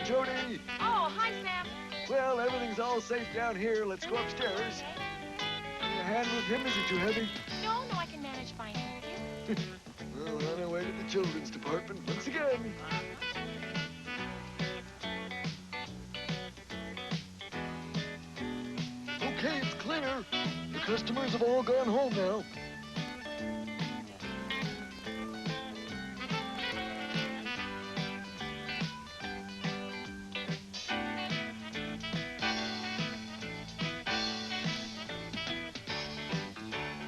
Jody. Oh, hi, Sam. Well, everything's all safe down here. Let's go upstairs. Need a hand with him? Is he too heavy? No, I can manage fine, thank you. Well, on our way to the children's department once again. Okay, it's clear. The customers have all gone home now.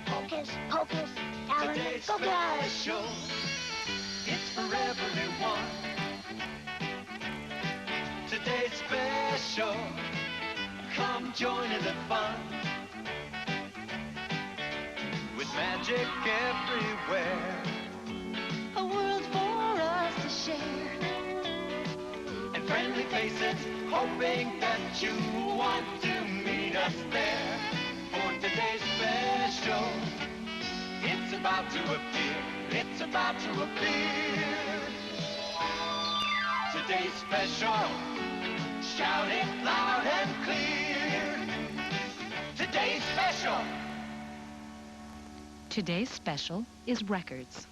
Hocus Pocus, Alan, Today's go get it. special. It's for everyone. Today's special. Come join in the fun. With magic everywhere. A world for us to share. And friendly faces hoping that you want to meet us there. For today's special. It's about to appear. It's about to appear. Today's special. Shout it loud and clear. Today's special. Today's special is records.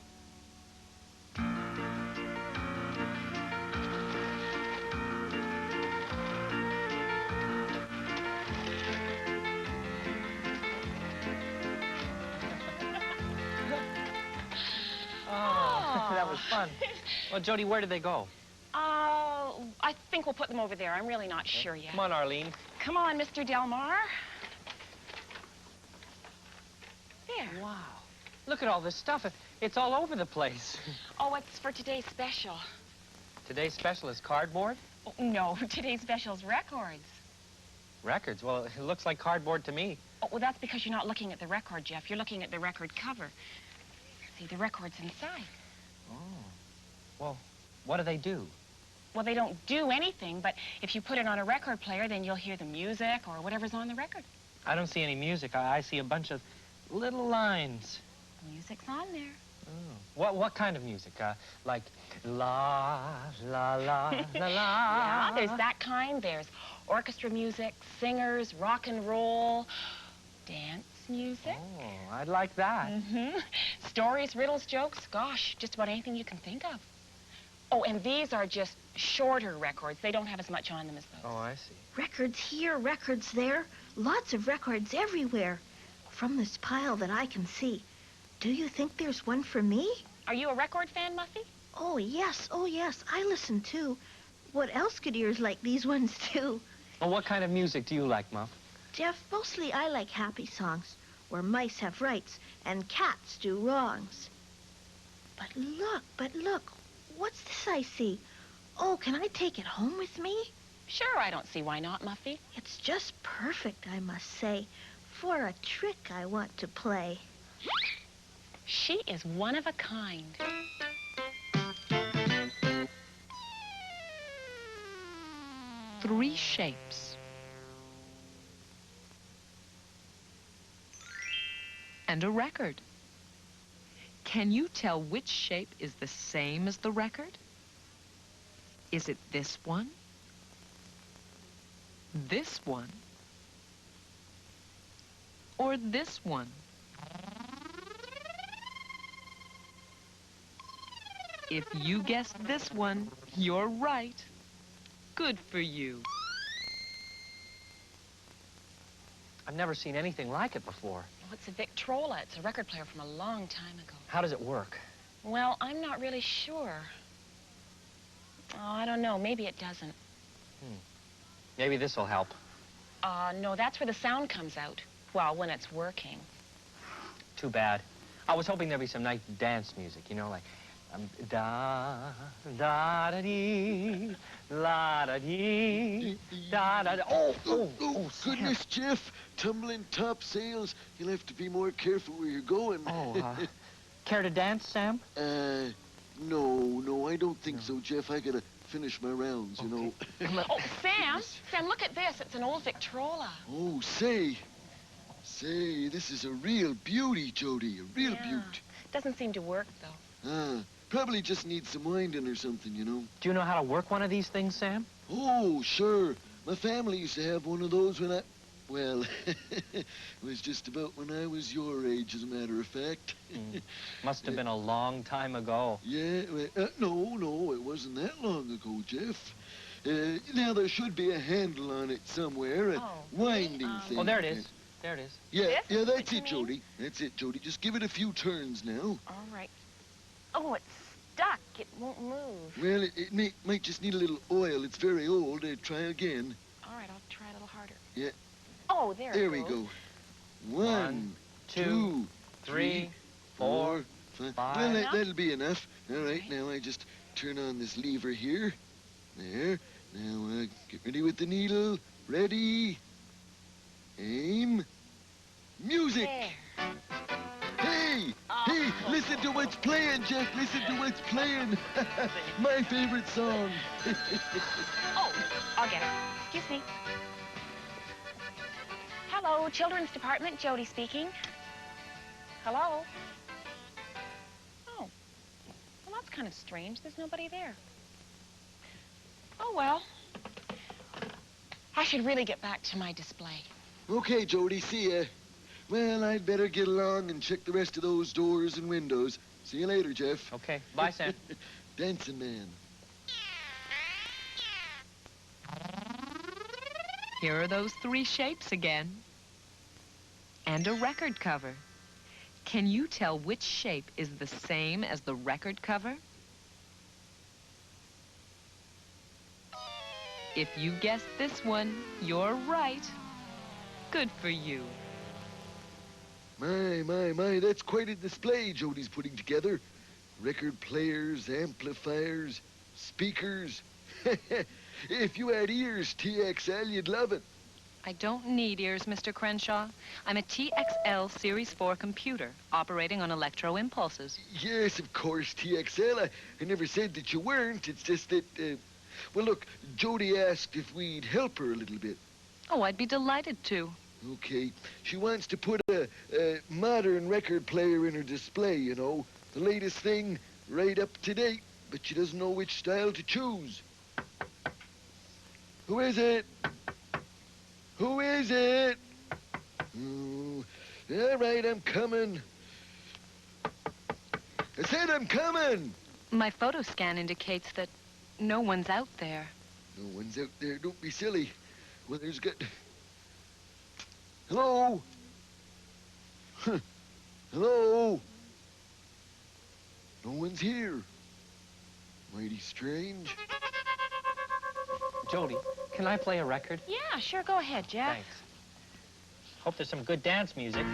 Oh, that was fun. Well, Jody, where did they go? I think we'll put them over there. I'm really not sure yet. Come on, Arlene. Come on, Mr. Delmar. There. Wow. Look at all this stuff. It's all over the place. Oh, it's for today's special. Today's special is cardboard? Oh, no, today's special's records. Records? Well, it looks like cardboard to me. Oh, well, that's because you're not looking at the record, Jeff. You're looking at the record cover. See, the record's inside. Oh. Well, what do they do? Well, they don't do anything, but if you put it on a record player, then you'll hear the music or whatever's on the record. I don't see any music. I see a bunch of little lines. Music's on there. Oh. What kind of music? Like la, la, la, la, la. Yeah, there's that kind. There's orchestra music, singers, rock and roll, dance music. Oh, I'd like that. Mm-hmm. Stories, riddles, jokes, gosh, just about anything you can think of. Oh, and these are just shorter records. They don't have as much on them as those. Oh, I see. Records here, records there. Lots of records everywhere. From this pile that I can see. Do you think there's one for me? Are you a record fan, Muffy? Oh, yes. I listen, too. What else could ears like these ones do? Well, what kind of music do you like, Muff? Jeff, mostly I like happy songs, where mice have rights and cats do wrongs. But look, what's this I see? Oh, can I take it home with me? Sure, I don't see why not, Muffy. It's just perfect, I must say, for a trick I want to play. She is one of a kind. Three shapes. And a record. Can you tell which shape is the same as the record? Is it this one? This one? Or this one? If you guessed this one, you're right. Good for you. I've never seen anything like it before. Well, it's a Victrola. It's a record player from a long time ago. How does it work? Well, I'm not really sure. Oh, I don't know. Maybe it doesn't. Maybe this will help. No, that's where the sound comes out. Well, when it's working. Too bad. I was hoping there'd be some nice dance music, you know, like da da da dee, la da dee, da da da. Oh, Goodness, Jeff. Tumbling topsails. You'll have to be more careful where you're going. Oh, care to dance, Sam? No, I don't think so, Jeff. I gotta finish my rounds, you know. Oh, Sam, look at this. It's an old Victrola. Oh, say, this is a real beauty, Jody, a real beaut. Doesn't seem to work, though. Probably just needs some winding or something, you know. Do you know how to work one of these things, Sam? Oh, sure. My family used to have one of those when well, it was just about when I was your age, as a matter of fact. Must have been a long time ago. Yeah, no, it wasn't that long ago, Jeff. Now, there should be a handle on it somewhere, a winding thing. Oh, there it is. There it is. Yeah, This? that's What you it, mean? Jody. That's it, Jody. Just give it a few turns now. All right. Oh, it's stuck. It won't move. Well, it might just need a little oil. It's very old. Try again. All right, I'll try a little harder. Yeah. Oh, there it There we goes. go. One, two, three, four, five. Well, Enough? that'll be enough. All right, now I just turn on this lever here. There. Now, get ready with the needle. Ready. Aim. Music. There. Hey, hey, listen to what's playing, Jeff. Listen to what's playing. My favorite song. Oh, I'll get it. Excuse me. Hello, Children's Department. Jody speaking. Hello? Oh. Well, that's kind of strange. There's nobody there. Oh, well. I should really get back to my display. Okay, Jody, see ya. Well, I'd better get along and check the rest of those doors and windows. See you later, Jeff. Okay. Bye, Sam. Dancing man. Here are those three shapes again. And a record cover. Can you tell which shape is the same as the record cover? If you guessed this one, you're right. Good for you. My, that's quite a display Jody's putting together. Record players, amplifiers, speakers. If you had ears, TXL, you'd love it. I don't need ears, Mr. Crenshaw. I'm a TXL Series 4 computer operating on electro impulses. Yes, of course, TXL. I never said that you weren't. It's just that, well, look, Jody asked if we'd help her a little bit. Oh, I'd be delighted to. Okay. She wants to put a modern record player in her display, you know. The latest thing, right up to date. But she doesn't know which style to choose. Who is it? Who is it? Oh, all right, I'm coming. I said I'm coming. My photo scan indicates that no one's out there. No one's out there. Don't be silly. Well, there's got... Hello? Huh. Hello? No one's here. Mighty strange. Jody, can I play a record? Yeah, sure. Go ahead, Jeff. Thanks. Hope there's some good dance music.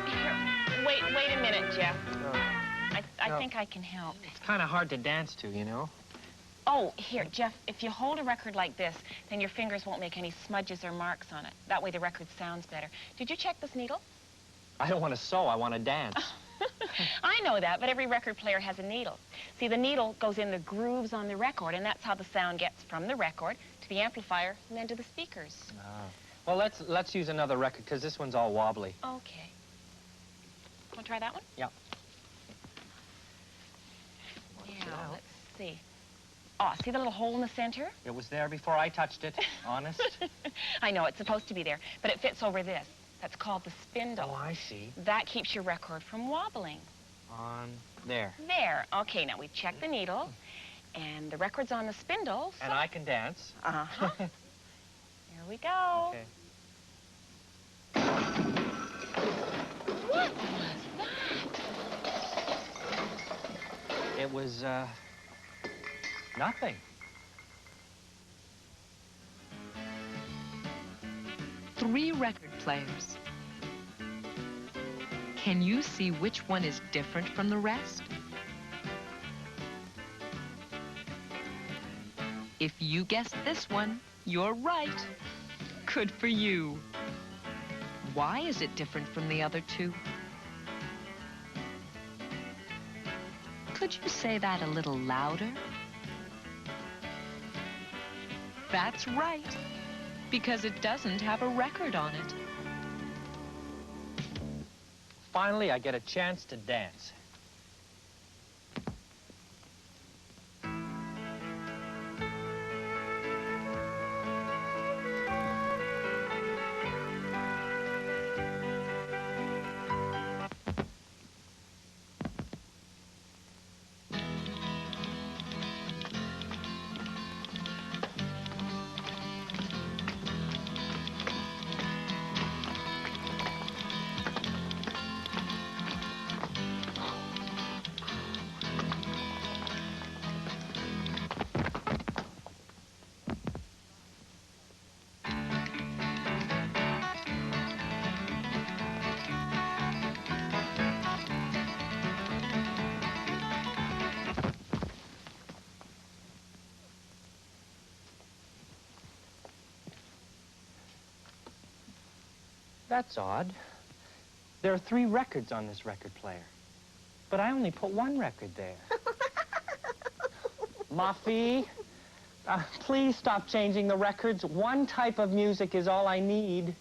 Here, wait a minute, Jeff. I No. think I can help. It's kind of hard to dance to, you know? Oh, here, Jeff, if you hold a record like this, then your fingers won't make any smudges or marks on it. That way the record sounds better. Did you check this needle? I don't want to sew, I want to dance. I know that, but every record player has a needle. See, the needle goes in the grooves on the record, and that's how the sound gets from the record to the amplifier and then to the speakers. Well, let's use another record, because this one's all wobbly. Okay. Want to try that one? Yeah. Yeah, let's see. Oh, see the little hole in the center? It was there before I touched it, honest. I know, it's supposed to be there, but it fits over this. That's called the spindle. Oh, I see. That keeps your record from wobbling. On there. There. Okay, now we've checked the needle, and the record's on the spindle. So... And I can dance. Uh-huh. Here we go. Okay. What was that? It was, nothing. 3 record players. Can you see which one is different from the rest? If you guessed this one, you're right. Good for you. Why is it different from the other 2? Could you say that a little louder? That's right, because it doesn't have a record on it. Finally, I get a chance to dance. That's odd. There are 3 records on this record player, but I only put 1 record there. Muffy, please stop changing the records. 1 type of music is all I need.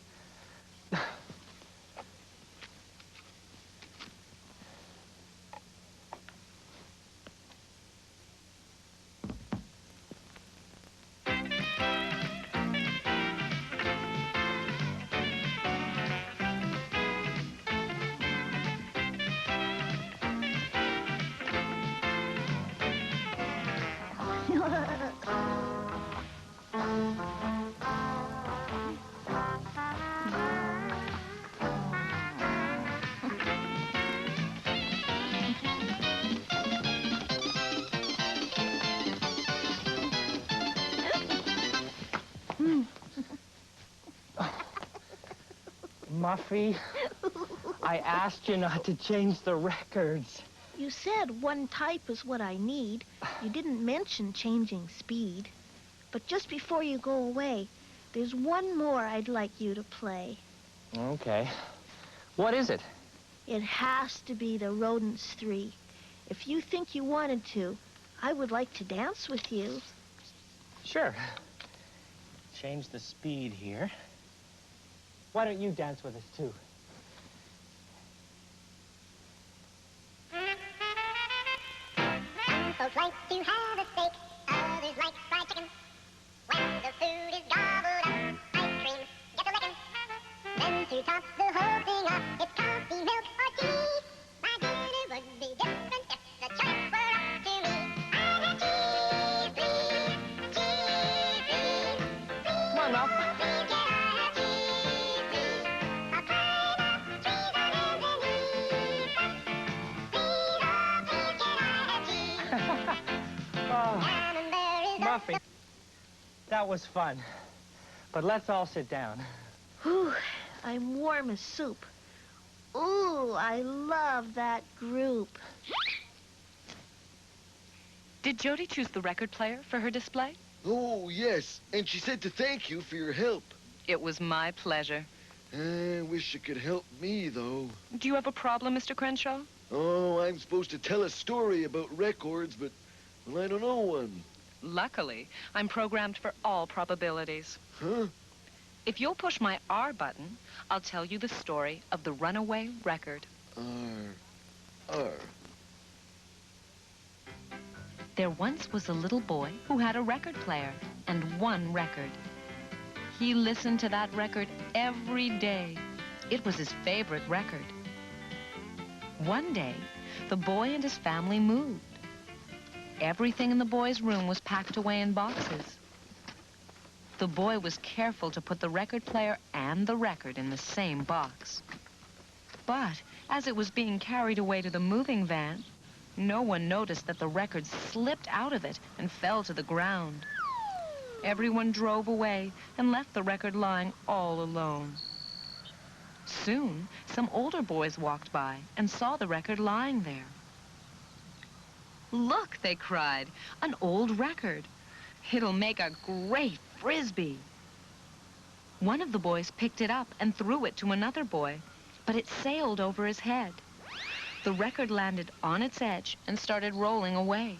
Muffy, I asked you not to change the records. You said 1 type is what I need. You didn't mention changing speed. But just before you go away, there's 1 more I'd like you to play. Okay. What is it? It has to be the Rodents 3. If you think you wanted to, I would like to dance with you. Sure. Change the speed here. Why don't you dance with us, too? Some folks like to have a steak, others like fried chicken. When the food is gobbled up, ice cream gets a licking. Then to top the whole thing off, it's coffee, milk, or tea. My dinner would be different if the choice were up to me. I'd have cheese, please, cheese, please. Come on, Muff. Please, can I have cheese, please? A pile of trees on ends and leaves. Please, oh, please, can I have cheese? Oh, Camembert is Muffy, that was fun. But let's all sit down. Whew, I'm warm as soup. Ooh, I love that group. Did Jody choose the record player for her display? Oh, yes. And she said to thank you for your help. It was my pleasure. I wish you could help me, though. Do you have a problem, Mr. Crenshaw? Oh, I'm supposed to tell a story about records, but, well, I don't know one. Luckily, I'm programmed for all probabilities. Huh? If you'll push my R button, I'll tell you the story of the runaway record. R. There once was a little boy who had a record player and 1 record. He listened to that record every day. It was his favorite record. One day, the boy and his family moved. Everything in the boy's room was packed away in boxes. The boy was careful to put the record player and the record in the same box. But as it was being carried away to the moving van, no one noticed that the record slipped out of it and fell to the ground. Everyone drove away and left the record lying all alone. Soon, some older boys walked by and saw the record lying there. "Look," they cried, "an old record. It'll make a great frisbee." One of the boys picked it up and threw it to another boy, but it sailed over his head. The record landed on its edge and started rolling away.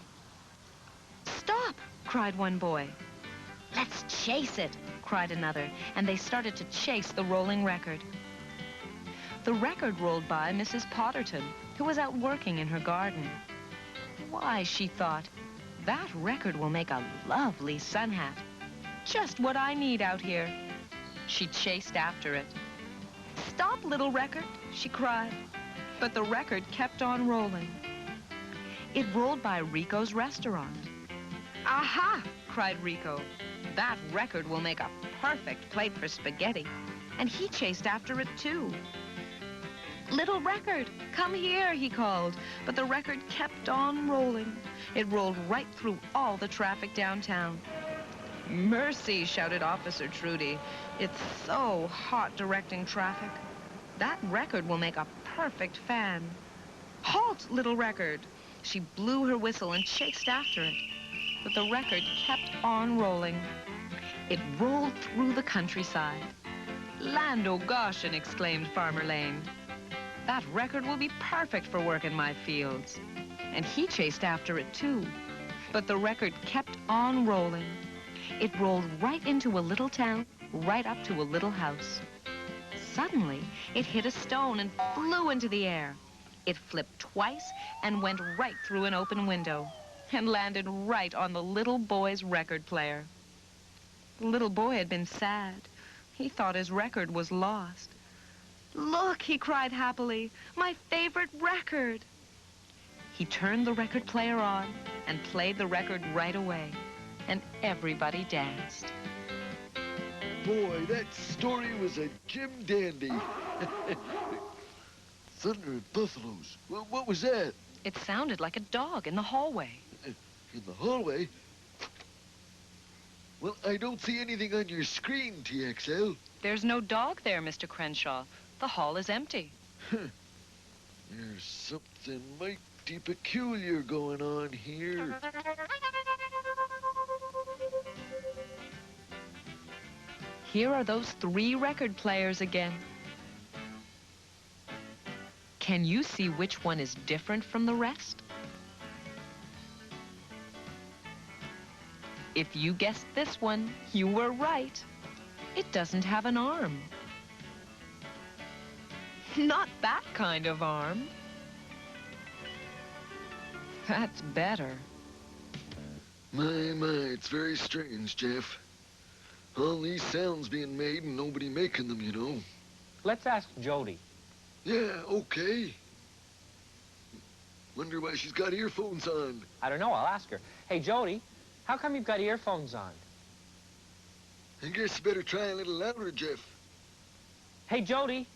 "Stop!" cried one boy. "Let's chase it," cried another, and they started to chase the rolling record. The record rolled by Mrs. Potterton, who was out working in her garden. Why, she thought, that record will make a lovely sun hat. Just what I need out here. She chased after it. "Stop, little record," she cried. But the record kept on rolling. It rolled by Rico's restaurant. "Aha!" cried Rico. "That record will make a perfect plate for spaghetti." And he chased after it, too. "Little record, come here," he called. But the record kept on rolling. It rolled right through all the traffic downtown. "Mercy," shouted Officer Trudy. "It's so hot directing traffic. That record will make a perfect fan." "Halt, little record." She blew her whistle and chased after it. But the record kept on rolling. It rolled through the countryside. Land o' Goshen, exclaimed Farmer Lane. That record will be perfect for work in my fields. And he chased after it too. But the record kept on rolling. It rolled right into a little town, right up to a little house. Suddenly, it hit a stone and flew into the air. It flipped twice and went right through an open window and landed right on the little boy's record player. The little boy had been sad. He thought his record was lost. "Look," he cried happily, "my favorite record." He turned the record player on and played the record right away, and everybody danced. Boy, that story was a Jim Dandy. Thunder and buffaloes. What was that? It sounded like a dog in the hallway. In the hallway? Well, I don't see anything on your screen, TXL. There's no dog there, Mr. Crenshaw. The hall is empty. There's something mighty peculiar going on here. Here are those 3 record players again. Can you see which one is different from the rest? If you guessed this one, you were right. It doesn't have an arm. Not that kind of arm. That's better. My, it's very strange, Jeff. All these sounds being made and nobody making them, you know. Let's ask Jody. Yeah, okay. Wonder why she's got earphones on. I don't know, I'll ask her. Hey, Jody, how come you've got earphones on? I guess you better try a little louder, Jeff. Hey, Jody,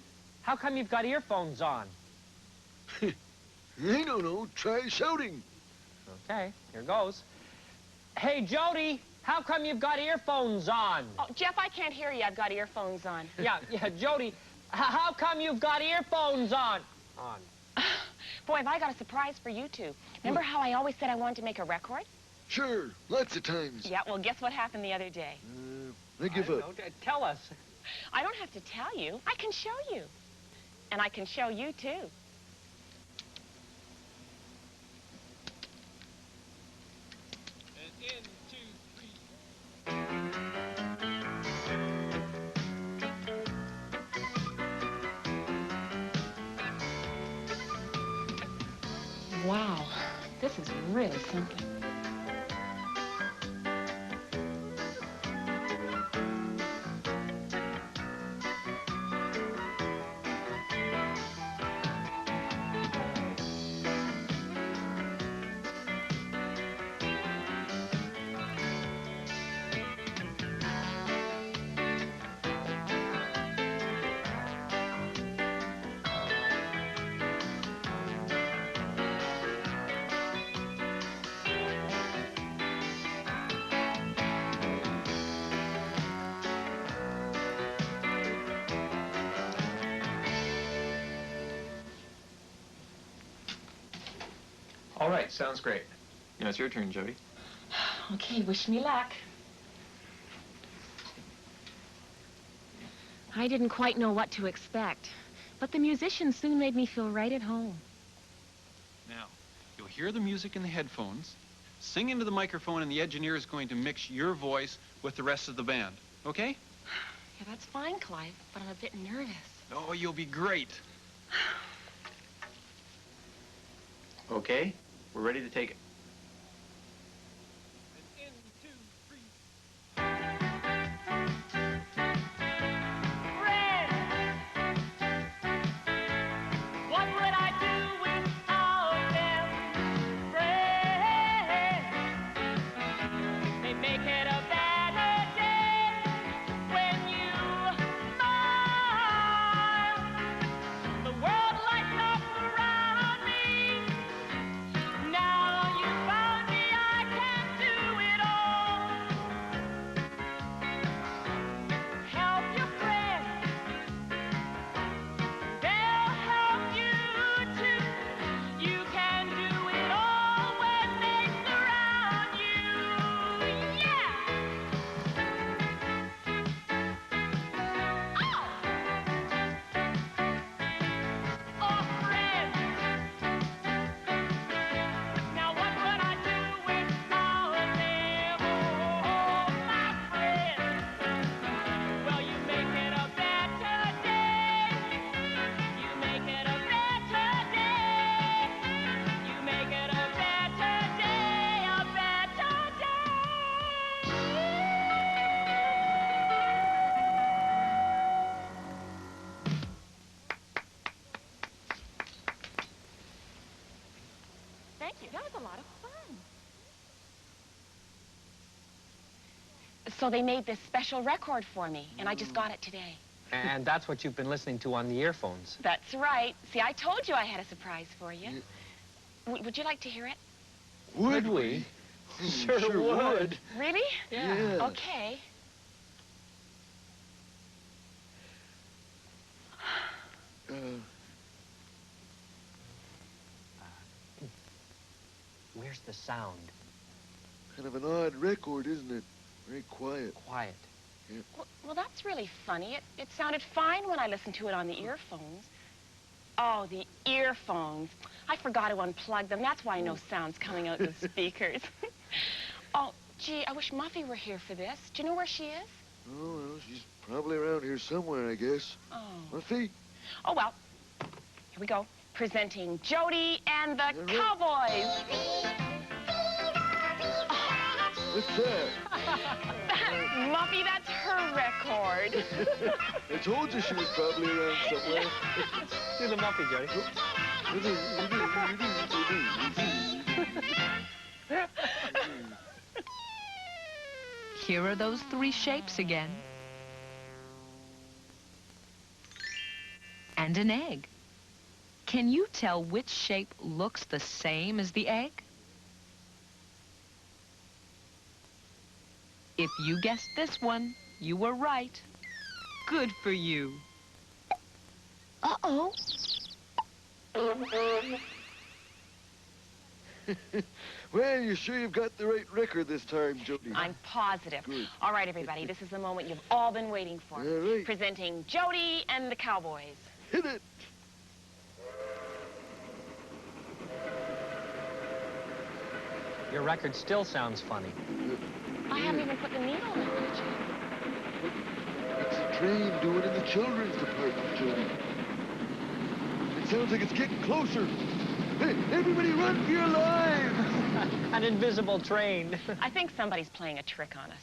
how come you've got earphones on? I don't know. Try shouting. Okay, here goes. Hey, Jody, how come you've got earphones on? Oh, Jeff, I can't hear you. I've got earphones on. Yeah, Jody, how come you've got earphones on? Boy, have I got a surprise for you two. Remember how I always said I wanted to make a record? Sure, lots of times. Yeah, well, guess what happened the other day? I give up. Tell us. I don't have to tell you. I can show you. And I can show you, too. And 1, 2, 3. Wow, this is really something. All right, sounds great. Now it's your turn, Jody. Okay, wish me luck. I didn't quite know what to expect, but the musicians soon made me feel right at home. Now, you'll hear the music in the headphones, sing into the microphone, and the engineer is going to mix your voice with the rest of the band, okay? Yeah, that's fine, Clive, but I'm a bit nervous. Oh, you'll be great. Okay, we're ready to take it. And 2, 3. What would I do without them? Friends, they make it a better day when you smile. The world lights up around me. Now you thank you. That was a lot of fun. So they made this special record for me, and I just got it today. And that's what you've been listening to on the earphones. That's right. See, I told you I had a surprise for you. Would you like to hear it? Would we? Sure would. Really? Yeah. Okay. Where's the sound? Kind of an odd record, isn't it? Very quiet. Quiet. Well, that's really funny. It sounded fine when I listened to it on the earphones. Oh, the earphones. I forgot to unplug them. That's why no sound's coming out the speakers. Oh, gee, I wish Muffy were here for this. Do you know where she is? Oh, well, she's probably around here somewhere, I guess. Oh. Muffy? Oh, well. Here we go. Presenting Jody and the Cowboys. What's that? Muffy, that's her record. I told you she was probably around somewhere. Do the Muffy, Jody. Here are those three shapes again. And an egg. Can you tell which shape looks the same as the egg? If you guessed this one, you were right. Good for you. Uh-oh. Well, you're sure you've got the right record this time, Jody? I'm positive. Good. All right, everybody, this is the moment you've all been waiting for. All right. Presenting Jody and the Cowboys. Hit it. Your record still sounds funny. I haven't even put the needle in it yet. It's a train doing in the children's department, Jody. It sounds like it's getting closer. Hey, everybody run for your lives! An invisible train. I think somebody's playing a trick on us.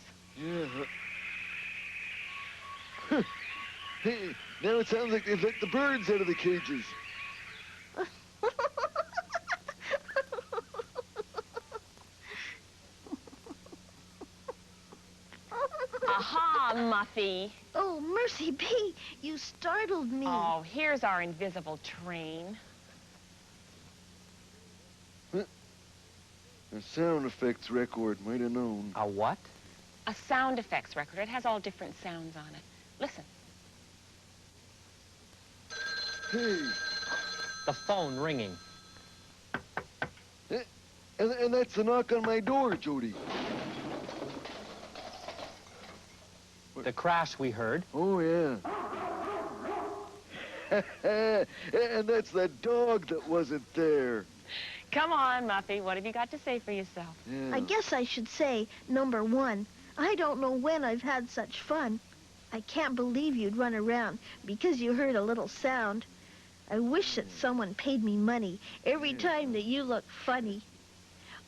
Yeah. Hey, now it sounds like they've let the birds out of the cages. Aha, Muffy. Oh, mercy be. You startled me. Oh, here's our invisible train. A sound effects record, might have known. A what? A sound effects record. It has all different sounds on it. Listen. Hey, The phone ringing. and that's the knock on my door, Jody. The crash we heard. Oh, yeah. And that's the dog that wasn't there. Come on, Muffy. What have you got to say for yourself? Yeah. I guess I should say, number one, I don't know when I've had such fun. I can't believe you'd run around because you heard a little sound. I wish that someone paid me money every time that you look funny.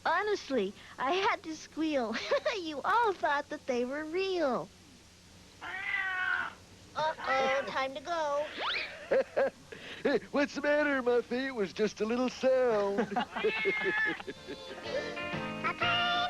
Honestly, I had to squeal. You all thought that they were real. Uh-oh, time to go. Hey, what's the matter, Muffy? It was just a little sound. A train